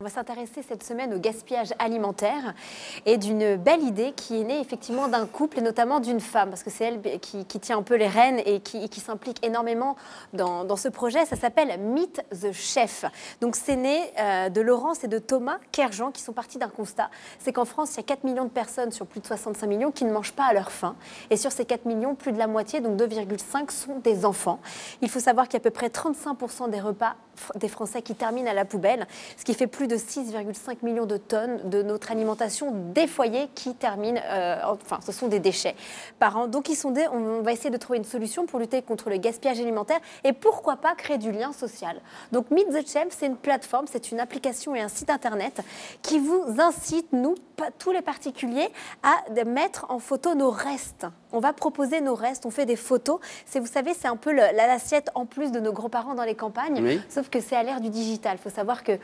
On va s'intéresser cette semaine au gaspillage alimentaire et d'une belle idée qui est née effectivement d'un couple et notamment d'une femme, parce que c'est elle qui tient un peu les rênes et qui s'implique énormément dans ce projet. Ça s'appelle Meet the Chef. Donc c'est né de Laurence et de Thomas Kerjean qui sont partis d'un constat. C'est qu'en France, il y a 4 millions de personnes sur plus de 65 millions qui ne mangent pas à leur faim. Et sur ces 4 millions, plus de la moitié, donc 2,5, sont des enfants. Il faut savoir qu'il y a à peu près 35% des repas des Français qui terminent à la poubelle, ce qui fait plus de 6,5 millions de tonnes de notre alimentation des foyers qui terminent, enfin ce sont des déchets par an. Donc on va essayer de trouver une solution pour lutter contre le gaspillage alimentaire et pourquoi pas créer du lien social. Donc Meet the Chef, c'est une plateforme, c'est une application et un site internet qui vous incite, nous, tous les particuliers, à mettre en photo nos restes. On va proposer nos restes, on fait des photos. Vous savez, c'est un peu l'assiette en plus de nos grands-parents dans les campagnes, oui. Sauf que c'est à l'ère du digital. Il faut savoir que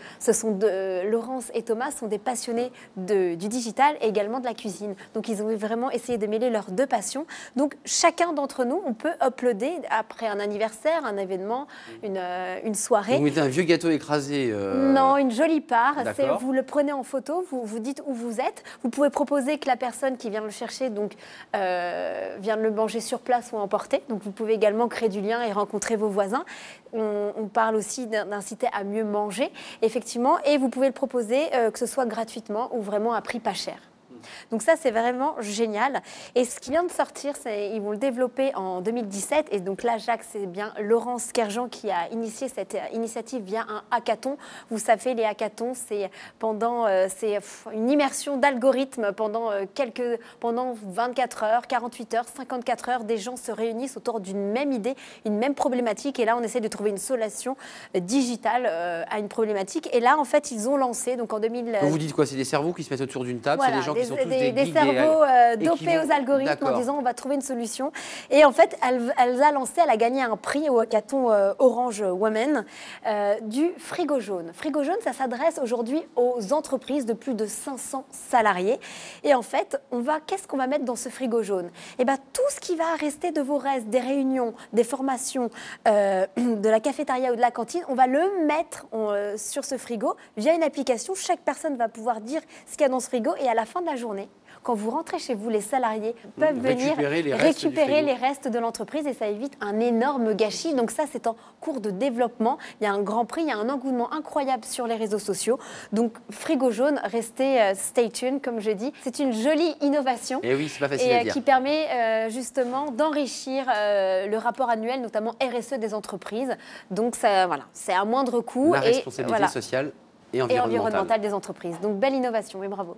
Laurence et Thomas sont des passionnés du digital et également de la cuisine. Donc, ils ont vraiment essayé de mêler leurs deux passions. Donc, chacun d'entre nous, on peut uploader après un anniversaire, un événement, une soirée. Vous mettez un vieux gâteau écrasé Non, une jolie part. Vous le prenez en photo, vous dites où vous êtes. Vous pouvez proposer que la personne qui vient le chercher vient le manger sur place ou emporter. Donc, vous pouvez également créer du lien et rencontrer vos voisins. On parle aussi d'inciter à mieux manger, effectivement, et vous pouvez le proposer que ce soit gratuitement ou vraiment à prix pas cher. Donc ça, c'est vraiment génial. Et ce qui vient de sortir, ils vont le développer en 2017. Et donc là, Jacques, c'est bien Laurence Kerjean qui a initié cette initiative via un hackathon. Vous savez, les hackathons, c'est une immersion d'algorithmes pendant 24 heures, 48 heures, 54 heures. Des gens se réunissent autour d'une même idée, une même problématique. Et là, on essaie de trouver une solution digitale à une problématique. Et là, en fait, ils ont lancé, donc en 2000... Vous dites quoi? C'est des cerveaux qui se mettent autour d'une table? Voilà, c'est des gens qui sont tous des cerveaux dopés aux algorithmes en disant on va trouver une solution. Et en fait, elle a gagné un prix au hackathon Orange Women du frigo jaune. Frigo jaune, ça s'adresse aujourd'hui aux entreprises de plus de 500 salariés. Et en fait, qu'est-ce qu'on va mettre dans ce frigo jaune? Eh bien, tout ce qui va rester de vos restes, des réunions, des formations, de la cafétéria ou de la cantine, on va le mettre sur ce frigo via une application. Chaque personne va pouvoir dire ce qu'il y a dans ce frigo et à la fin de la journée, quand vous rentrez chez vous, les salariés peuvent venir récupérer les restes de l'entreprise et ça évite un énorme gâchis. Donc ça, c'est en cours de développement. Il y a un grand prix, il y a un engouement incroyable sur les réseaux sociaux. Donc frigo jaune, restez stay tuned, comme je dis. C'est une jolie innovation et oui, c'est pas facile à dire. Qui permet justement d'enrichir le rapport annuel, notamment RSE des entreprises. Donc ça, voilà, c'est à moindre coût. La responsabilité sociale et environnementale des entreprises. Donc belle innovation, et bravo.